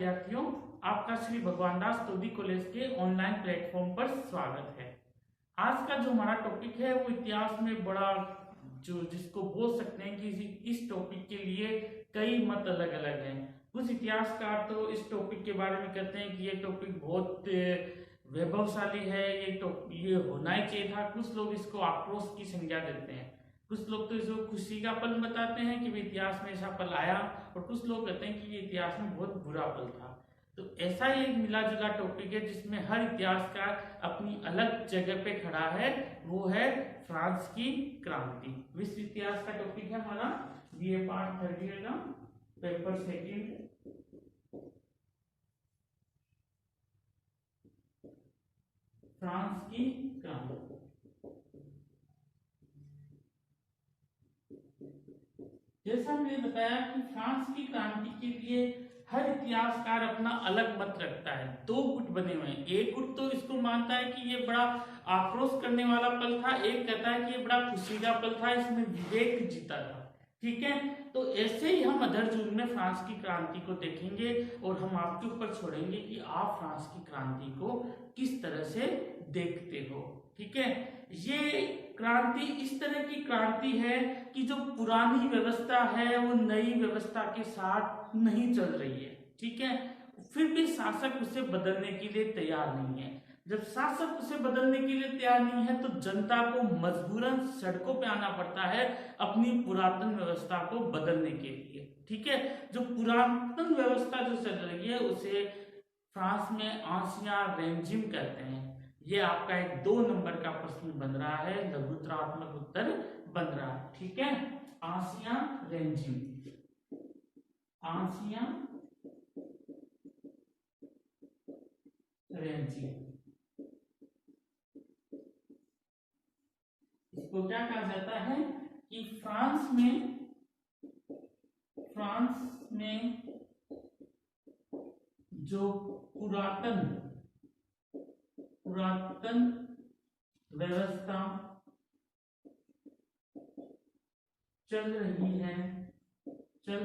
विद्यार्थियों, आपका श्री भगवान दास तोदी कॉलेज के ऑनलाइन प्लेटफॉर्म पर स्वागत है। आज का जो हमारा टॉपिक है वो इतिहास में बड़ा जो जिसको बोल सकते हैं कि इस टॉपिक के लिए कई मत अलग अलग हैं। कुछ इतिहासकार तो इस टॉपिक के बारे में कहते हैं कि ये टॉपिक बहुत वैभवशाली है, ये होना ही चाहिए था। कुछ लोग इसको आक्रोश की संज्ञा देते हैं, कुछ लोग तो इसको खुशी का पल बताते हैं कि इतिहास में ऐसा पल आया, और कुछ लोग कहते हैं कि ये इतिहास में बहुत बुरा पल था। तो ऐसा ही एक मिला जुला टॉपिक है जिसमें हर इतिहासकार अपनी अलग जगह पे खड़ा है, वो है फ्रांस की क्रांति। विश्व इतिहास का टॉपिक है हमारा बीए पार्ट 30 का पेपर सेकंड। फ्रांस की क्रांति। जैसा मैंने बताया कि फ्रांस की क्रांति के लिए हर इतिहासकार अपना अलग मत रखता है। दो गुट बने हुए हैं। एक गुट तो इसको मानता है कि ये बड़ा आक्रोश करने वाला पल था, एक कहता है कि ये बड़ा खुशी का पल था, इसमें विवेक जीता था। ठीक है, तो ऐसे ही हम अदर जून में फ्रांस की क्रांति को देखेंगे और हम आपके ऊपर छोड़ेंगे कि आप फ्रांस की क्रांति को किस तरह से देखते हो। ठीक है, ये क्रांति इस तरह की क्रांति है कि जो पुरानी व्यवस्था है वो नई व्यवस्था के साथ नहीं चल रही है। ठीक है, फिर भी शासक उसे बदलने के लिए तैयार नहीं है। जब शासक उसे बदलने के लिए तैयार नहीं है तो जनता को मजबूरन सड़कों पे आना पड़ता है अपनी पुरातन व्यवस्था को बदलने के लिए। ठीक है, जो पुरातन व्यवस्था जो चल रही है उसे फ्रांस में आंसिया रेजिम कहते हैं। ये आपका एक 2 नंबर का प्रश्न बन रहा है, लघुत्तरात्मक उत्तर बन रहा है। ठीक है, आंसिया रेजिम, आंसिया रेजिम, इसको क्या कहा जाता है कि फ्रांस में जो पुरातन व्यवस्था चल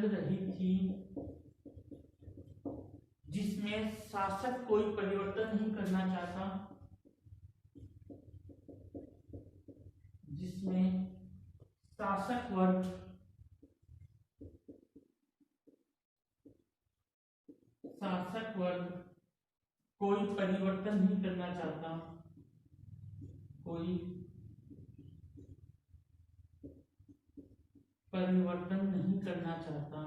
रही थी, जिसमें शासक कोई परिवर्तन नहीं करना चाहता, जिसमें शासक वर्ग कोई परिवर्तन नहीं करना चाहता, कोई परिवर्तन नहीं करना चाहता,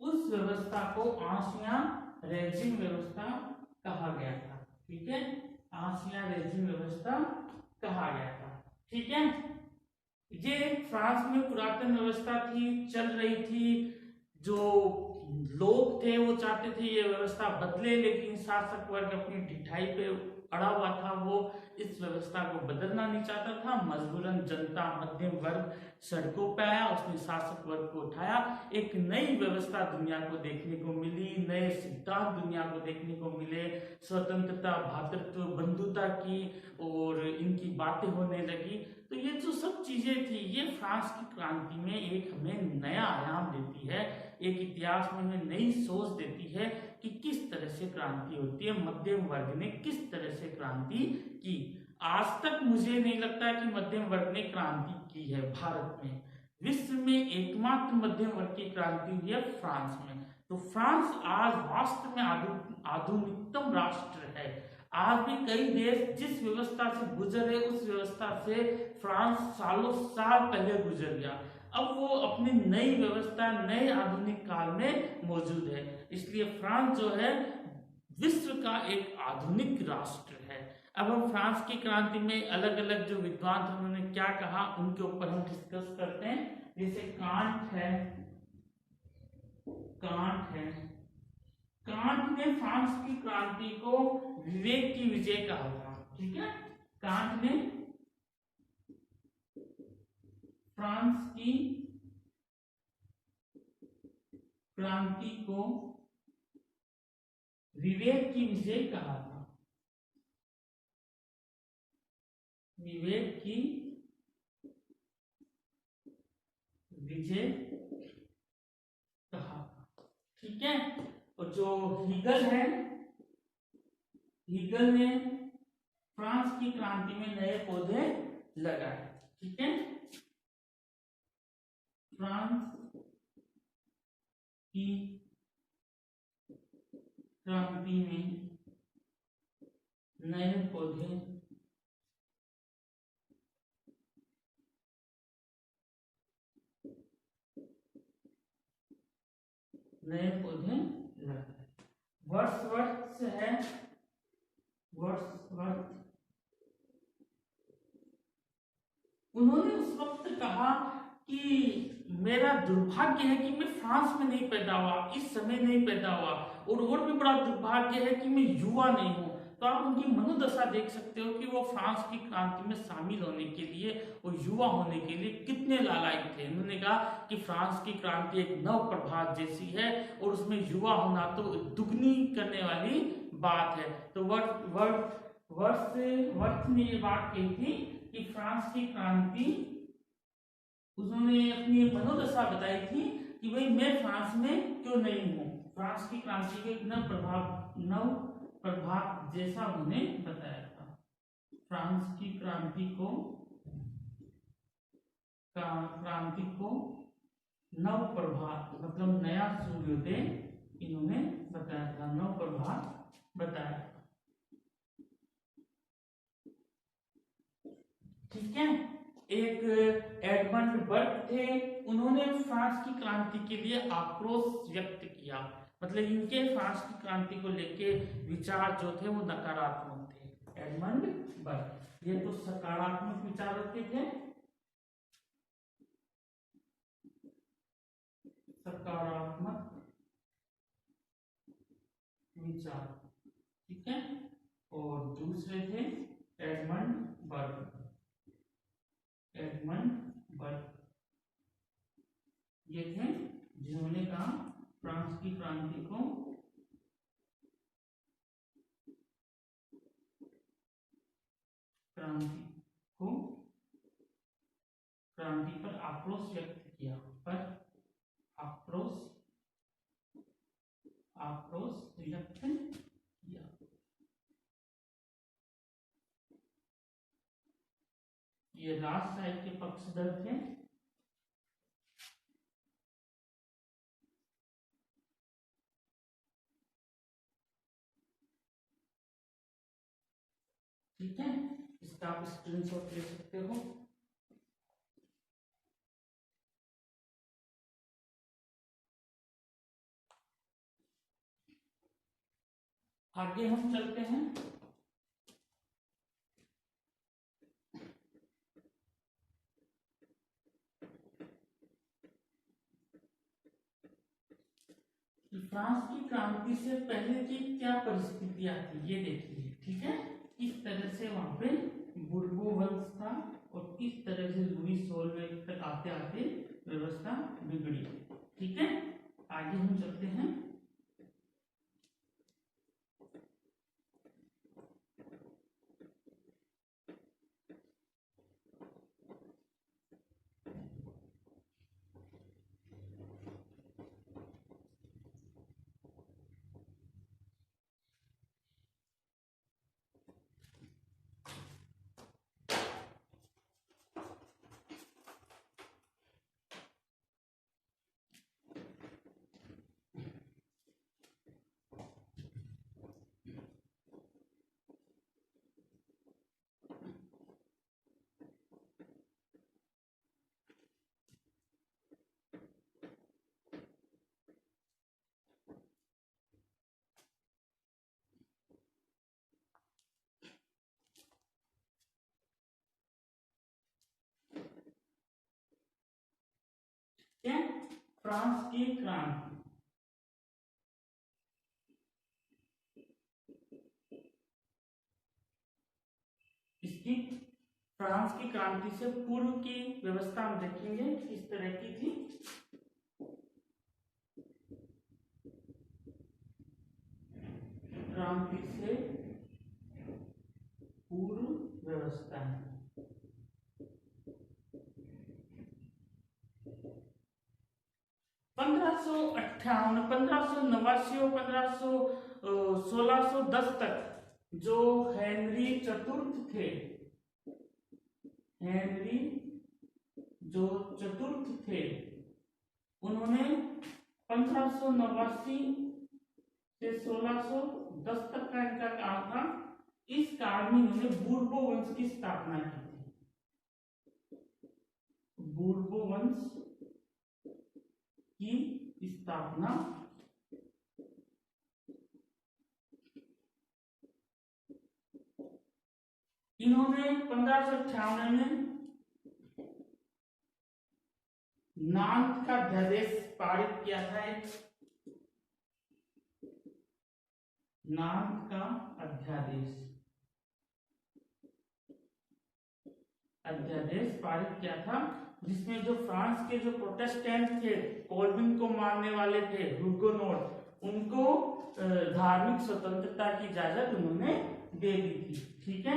उस व्यवस्था को आंसिया रेजिम व्यवस्था कहा गया था। ठीक है, आंसिया रेजिम व्यवस्था कहा गया था। ठीक है, ये फ्रांस में पुरातन व्यवस्था थी, चल रही थी। जो लोग थे वो चाहते थे ये व्यवस्था बदले, लेकिन शासक वर्ग अपनी ढिठाई पे अड़ा हुआ था, वो इस व्यवस्था को बदलना नहीं चाहता था। मजबूरन जनता, मध्यम वर्ग सड़कों पे आया, उसने शासक वर्ग को उठाया। एक नई व्यवस्था दुनिया को देखने को मिली, नए सिद्धांत दुनिया को देखने को मिले, स्वतंत्रता, भ्रातृत्व, बंधुता की और इनकी बातें होने लगी। तो ये जो सब चीजें थी ये फ्रांस की क्रांति में एक हमें नया आयाम देती है, एक इतिहास में हमें नई सोच देती है कि किस तरह से क्रांति होती है, मध्यम वर्ग ने किस तरह से क्रांति की। आज तक मुझे नहीं लगता कि मध्यम वर्ग ने क्रांति की है भारत में। विश्व में एकमात्र मध्यम वर्ग की क्रांति हुई है फ्रांस में। तो फ्रांस आज वास्तव में आधुनिकतम राष्ट्र है। आज भी कई देश जिस व्यवस्था से गुजरे उस व्यवस्था से फ्रांस सालों साल पहले गुजर गया। अब वो अपनी नई व्यवस्था, नए आधुनिक काल में मौजूद है। इसलिए फ्रांस जो है विश्व का एक आधुनिक राष्ट्र है। अब हम फ्रांस की क्रांति में अलग अलग जो विद्वान थे उन्होंने क्या कहा उनके ऊपर हम डिस्कस करते हैं। जैसे कांट है, कांट ने फ्रांस की क्रांति को विवेक की विजय कहा था। ठीक है, कांट ने फ्रांस की क्रांति को विवेक की विजय कहा था, विवेक की विजय कहा। ठीक है। और जो हीगल है, हीगल ने फ्रांस की क्रांति में नए पौधे लगाए। ठीक है। फ्रांस की क्रांति में नए पौधे लगाए। वर्ड्सवर्थ है, वर्ड्सवर्थ, उन्होंने उस वक्त कहा कि मेरा दुर्भाग्य है कि मैं फ्रांस में नहीं पैदा हुआ, इस समय नहीं पैदा हुआ, और भी बड़ा दुर्भाग्य है कि मैं युवा नहीं हूँ। तो आप उनकी मनोदशा देख सकते हो कि वो फ्रांस की क्रांति में शामिल होने के लिए और युवा होने के लिए कितने लालायिक थे। उन्होंने कहा कि फ्रांस की क्रांति एक नव प्रभात जैसी है और उसमें युवा होना तो दुगनी करने वाली बात है। तो वर्थ ने ये बात कही थी कि फ्रांस की क्रांति, उन्होंने अपनी मनोदशा बताई थी कि भाई मैं फ्रांस में क्यों नहीं हूँ। फ्रांस की क्रांति के नव प्रभात जैसा उन्होंने बताया था। फ्रांस की क्रांति को नव प्रभात मतलब नया सूर्योदय इन्होंने बताया था, नव प्रभात बताया था। ठीक है। एक एडमंड बर्ग थे, उन्होंने फ्रांस की क्रांति के लिए आक्रोश व्यक्त किया। मतलब इनके फ्रांस की क्रांति को लेके विचार जो थे वो नकारात्मक थे। एडमंड बर्ग, ये तो सकारात्मक विचार रखते थे, सकारात्मक विचार। ठीक है। और दूसरे थे एडमंड बर्ग, ये थे जिन्होंने कहा फ्रांस की क्रांति पर आक्रोश व्यक्त किया, पर आक्रोश व्यक्त किया। ये राजशाही के पक्षधर थे। ठीक है। इसका आप स्क्रीनशॉट ले सकते हो। आगे हम चलते हैं। फ्रांस की क्रांति से पहले की क्या परिस्थितियां थी ये देखिए। ठीक है। किस तरह से वहां पे बुर्बो वंश था और किस तरह से लुई 16वें तक आते आते व्यवस्था बिगड़ी। ठीक है। आगे हम चलते हैं। क्या फ्रांस की क्रांति, इसकी फ्रांस की क्रांति से पूर्व की व्यवस्था हम देखेंगे किस तरह की थी। क्रांति से पूर्व व्यवस्था है। 1558, 1589 और 1610 तक जो हेनरी चतुर्थ थे, हेनरी जो चतुर्थ थे, उन्होंने 1589 से 1610 तक का इनका काल था। इस काल में इन्होंने बूर्बो वंश की स्थापना की थी। बूर्बो वंश की स्थापना इन्होंने 1598 में नाथ का अध्यादेश पारित किया था। एक नाथ का अध्यादेश पारित किया था, जिसमें जो फ्रांस के जो प्रोटेस्टेंट थे, कोल्विन को मानने वाले थे, हुगोनोट, उनको धार्मिक स्वतंत्रता की इजाजत उन्होंने दे दी थी। ठीक है,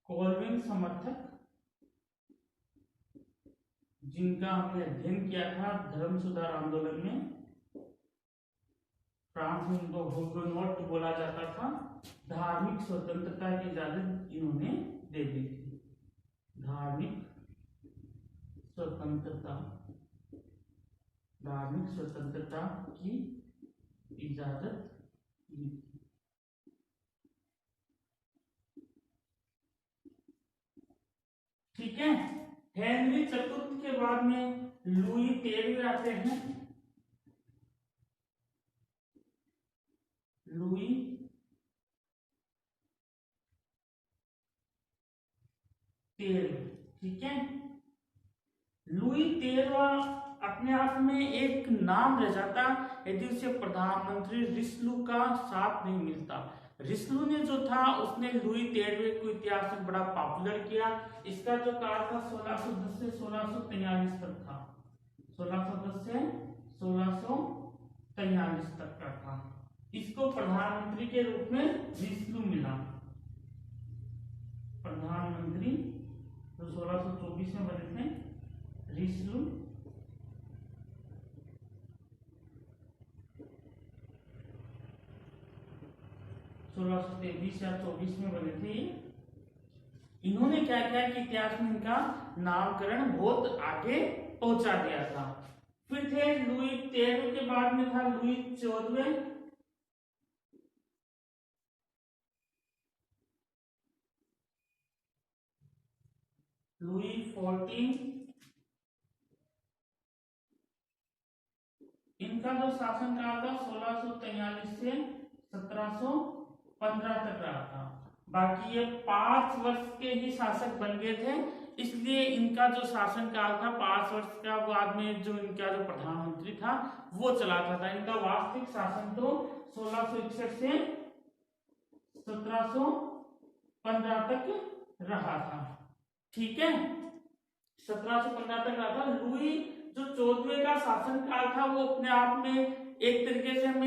कोल्विन समर्थक जिनका हमने अध्ययन किया था धर्म सुधार आंदोलन में, फ्रांस में उनको हुगोनोट बोला जाता था, धार्मिक स्वतंत्रता की इजाजत इन्होंने दे दी थी। धार्मिक स्वतंत्रता की इजाजत दी थी। ठीक है, हेनरी चतुर्थ के बाद में लुई 13वें आते हैं। लुई 13, ठीक है। लुई 13वां अपने आप में एक नाम रह जाता यदि उसे प्रधानमंत्री रिस्लू का साथ नहीं मिलता। रिस्लू ने जो था उसने लुई 13वें को इतिहास में बड़ा पॉपुलर किया। इसका जो काल था 1610 से 1643 तक था, 1610 से 1643 तक का था। इसको प्रधानमंत्री के रूप में रिस्लू मिला। प्रधानमंत्री जो 1624 में बने थे रिस्लू, 1623 या 24 में बने थे। इन्होंने क्या किया कि इतिहास में इनका नामकरण बहुत आगे पहुंचा दिया था। फिर थे लुई 13 के बाद में था लुई 14वें। लुई 14, इनका जो शासन काल था 1643 से 1715 तक रहा था। बाकी ये 5 वर्ष के ही शासक बन गए थे, इसलिए इनका जो शासन काल था 5 वर्ष का बाद में जो इनका जो प्रधानमंत्री था वो चलाता था। इनका वास्तविक शासन तो 1661 से 1715 तक रहा था। ठीक है, 1715 तक रहा था। लुई जो 14वें का शासन काल था वो अपने आप में एक तरीके से हम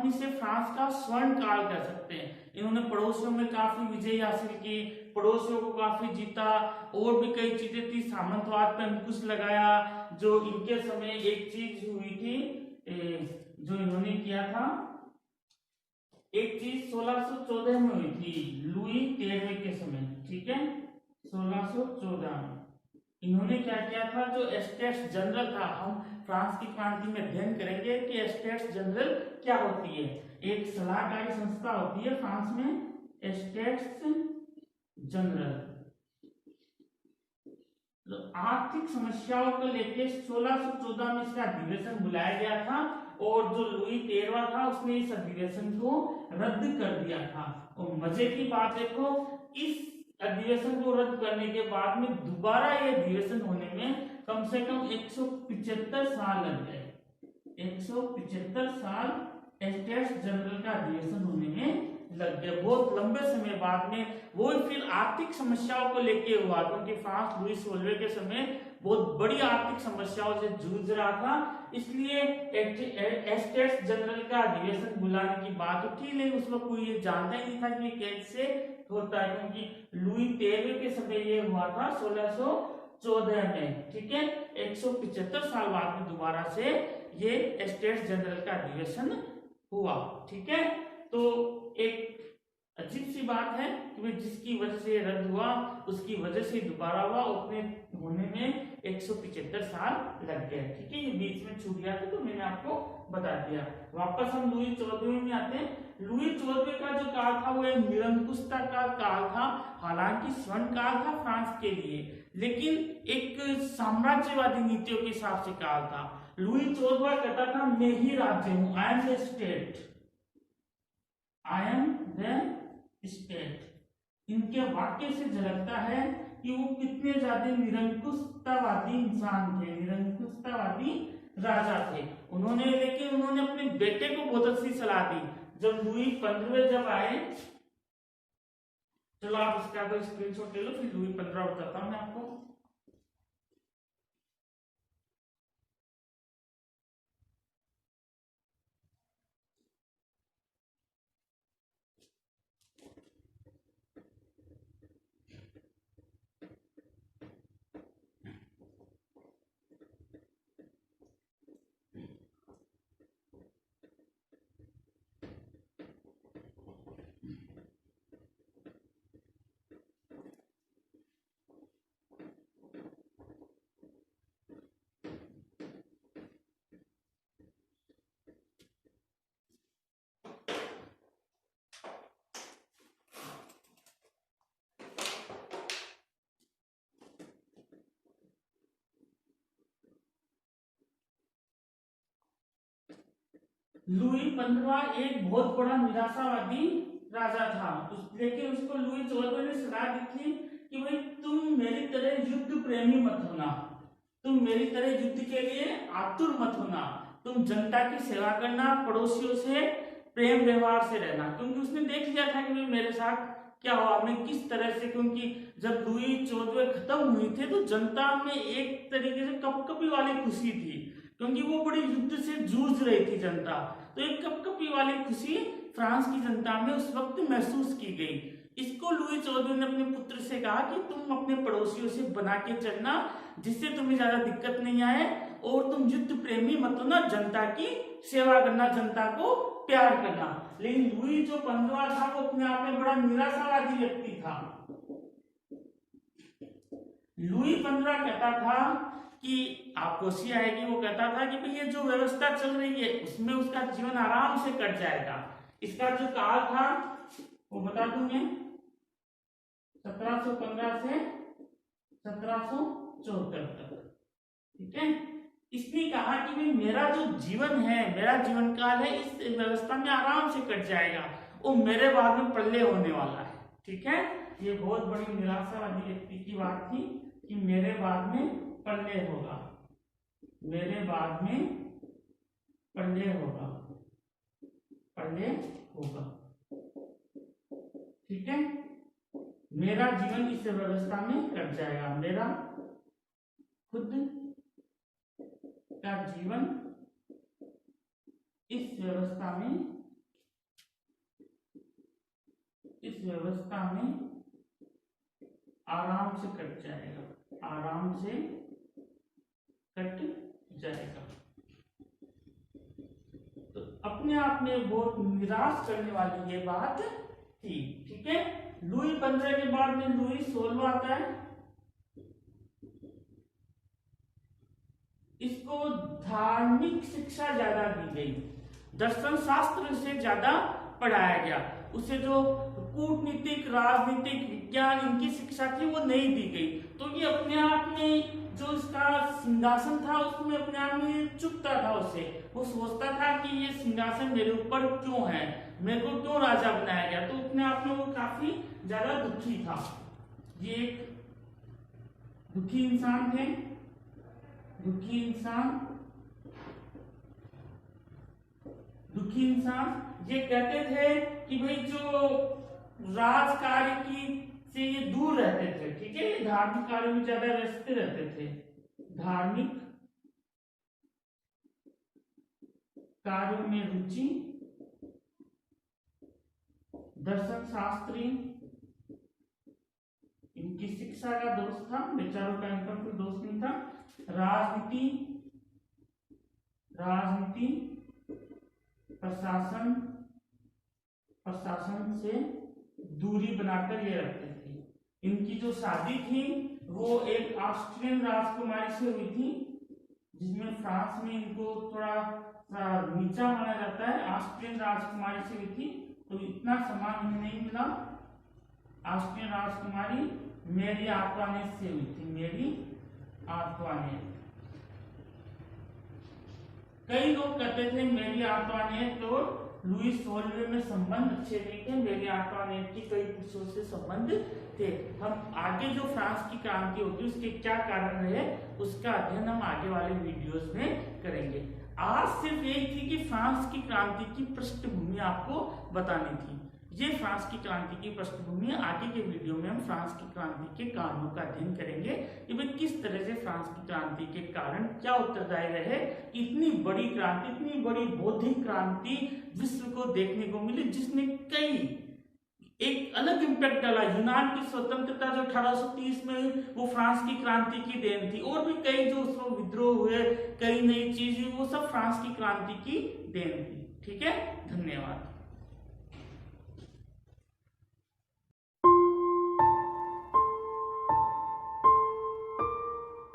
इसे फ्रांस का स्वर्ण काल कह सकते हैं। इन्होंने पड़ोसियों में काफी विजय हासिल की, पड़ोसियों को काफी जीता, और भी कई चीजें थी, सामंतवाद पे अंकुश लगाया। जो इनके समय एक चीज हुई थी जो इन्होंने किया था, एक चीज 1614 में हुई थी लुई 13वें के समय। ठीक है, 1614 में इन्होंने क्या किया था, जो एस्टेट्स जनरल था, हम फ्रांस की क्रांति में अध्ययन करेंगे कि एस्टेट्स जनरल क्या होती है। एक सलाहकारी संस्था होती है फ्रांस में, एस्टेट्स जनरल। तो आर्थिक समस्याओं को लेकर 1614 में इसका अधिवेशन बुलाया गया था, और जो लुई 13वां था उसने इस अधिवेशन को रद्द कर दिया था। और मजे की बात देखो, इस अधिवेशन को रद्द करने के बाद में दोबारा ये अधिवेशन होने में कम से कम 175 साल लग गए। 175 साल एस्टेट्स जनरल का अधिवेशन होने में लग गए। बहुत लंबे समय बाद में वो फिर आर्थिक समस्याओं को लेके हुआ, क्योंकि फ्रांस लुई 16वें के समय बहुत बड़ी आर्थिक समस्याओं से जूझ रहा था, इसलिए एस्टेट्स जनरल का अधिवेशन बुलाने की बात उठी, लेकिन उस वक्त कोई ये जानता ही नहीं था कि ये कैसे होता है, क्योंकि लुई 13वें के समय ये हुआ था 1614 में, ठीक है। 175 साल बाद में दोबारा से ये एस्टेट्स जनरल का अधिवेशन हुआ, ठीक है। तो एक अजीब सी बात है कि जिसकी वजह से रद्द हुआ उसकी वजह से दोबारा हुआ, उतने होने में 175 साल लग गए, ठीक है। ये बीच में छूट गया था तो मैंने आपको बता दिया। वापस हम लुई 14वें में आते हैं। लुई 14वें का जो काल था वो एक निरंकुशता का काल था, हालांकि स्वर्ण काल था फ्रांस के लिए, लेकिन एक साम्राज्यवादी नीतियों के हिसाब से काल था। लुई 14वां कहता था मैं ही राज्य हूं, I am the state, I am the state. इनके वाक्य से झलकता है कि वो कितने ज्यादा निरंकुशतावादी इंसान थे, निरंकुशतावादी राजा थे। लेकिन उन्होंने अपने बेटे को बहुत अच्छी सलाह दी। जब लुई 15वें जब आए, चलो आप इसका स्क्रीनशॉट ले लो, फिर लुई 15 बताता हूं मैं आपको। लुई 15 एक बहुत बड़ा निराशावादी राजा था, लेकिन उसको लुई 14 ने सलाह दी थी कि भाई तुम मेरी तरह युद्ध प्रेमी मत होना, तुम मेरी तरह युद्ध के लिए आतुर मत होना, तुम जनता की सेवा करना, पड़ोसियों से प्रेम व्यवहार से रहना। क्योंकि उसने देख लिया था कि भाई मेरे साथ क्या हुआ, मैं किस तरह से, क्योंकि जब लुई 14 खत्म हुई थे तो जनता में एक तरीके से कपकपी वाली खुशी थी, क्योंकि वो बड़ी युद्ध से जूझ रही थी जनता। तो एक कपकपी वाली खुशी फ्रांस की जनता में उस वक्त महसूस की गई। इसको लुई 14 ने अपने पुत्र से कहा कि तुम अपने पड़ोसियों से बना के चलना, जिससे तुम्हें ज्यादा दिक्कत नहीं आए, और तुम युद्ध प्रेमी मत होना, जनता की सेवा करना, जनता को प्यार करना। लेकिन लुई जो 15 था वो अपने आप में बड़ा निराशावादी व्यक्ति था। लुई 15 कहता था कि आपको सी आएगी, वो कहता था कि भाई ये जो व्यवस्था चल रही है उसमें उसका जीवन आराम से कट जाएगा। इसका जो काल था वो बता दूं मैं, 1715 से 1774 तक, ठीक है। इसने कहा कि भाई मेरा जो जीवन है, मेरा जीवन काल है, इस व्यवस्था में आराम से कट जाएगा, वो मेरे बाद में प्रलय होने वाला है, ठीक है। ये बहुत बड़ी निराशावादी व्यक्ति की बात थी कि मेरे बाद में प्रलय होगा, मेरे बाद में प्रलय होगा, प्रलय होगा, ठीक है। मेरा जीवन इस व्यवस्था में कट जाएगा, मेरा खुद का जीवन इस व्यवस्था में आराम से कट जाएगा, आराम से कट जाएगा। तो अपने आप में बहुत निराश करने वाली ये बात थी, ठीक है। लुई 15 के बाद में लुई 16 आता है। इसको धार्मिक शिक्षा ज्यादा दी गई, दर्शन शास्त्र से ज्यादा पढ़ाया गया, उसे जो कूटनीतिक, राजनीतिक, विज्ञान इनकी शिक्षा थी वो नहीं दी गई। तो ये अपने आप में जो इसका सिंहासन था उसमें अपने आप में चुपता था, उसे वो सोचता था कि ये सिंहासन मेरे ऊपर क्यों है, मेरे को क्यों राजा बनाया गया। तो अपने आप में वो काफी ज्यादा दुखी था। ये एक दुखी इंसान थे, दुखी इंसान ये कहते थे कि भाई जो राजकार्य की से ये दूर रहते थे, ठीक है, ये धार्मिक कार्य में ज्यादा व्यस्त रहते थे। धार्मिक कार्यों में रुचि, दर्शन शास्त्री, इनकी शिक्षा का दोष था, बेचारों का इनका कोई दोष नहीं था। राजनीति प्रशासन से दूरी बनाकर ये रखते थे। इनकी जो शादी थी वो एक ऑस्ट्रियन राजकुमारी से हुई थी, जिसमें फ्रांस में इनको थोड़ा नीचा माना जाता है। ऑस्ट्रियन राजकुमारी से हुई थी, तो इतना सम्मान इन्हें नहीं मिला। ऑस्ट्रियन राजकुमारी मेरी आंतवानेट से हुई थी, मेरी आंतवानेट। कई लोग कहते थे मेरी आंतवानेट तो लुईस सोल्वे में संबंध अच्छे नहीं थे, मेरी आंतवानेट की कई पुरुषों से संबंध थे। हम आगे जो फ्रांस की क्रांति होगी उसके क्या कारण रहे उसका अध्ययन हम आगे वाले वीडियोस में करेंगे। आज सिर्फ यही थी कि फ्रांस की क्रांति की पृष्ठभूमि आपको बतानी थी। ये फ्रांस की क्रांति की पृष्ठभूमि। आगे के वीडियो में हम फ्रांस की क्रांति के कारणों का अध्ययन करेंगे कि भाई किस तरह से फ्रांस की क्रांति के कारण क्या उत्तरदायी रहे, इतनी बड़ी क्रांति, इतनी बड़ी बौद्धिक क्रांति विश्व को देखने को मिली, जिसने कई एक अलग इम्पैक्ट डाला। यूनान की स्वतंत्रता जो 1830 में वो फ्रांस की क्रांति की देन थी, और भी कई जो उसमें विद्रोह हुए, कई नई चीज हुई, वो सब फ्रांस की क्रांति की देन थी। ठीक है, धन्यवाद।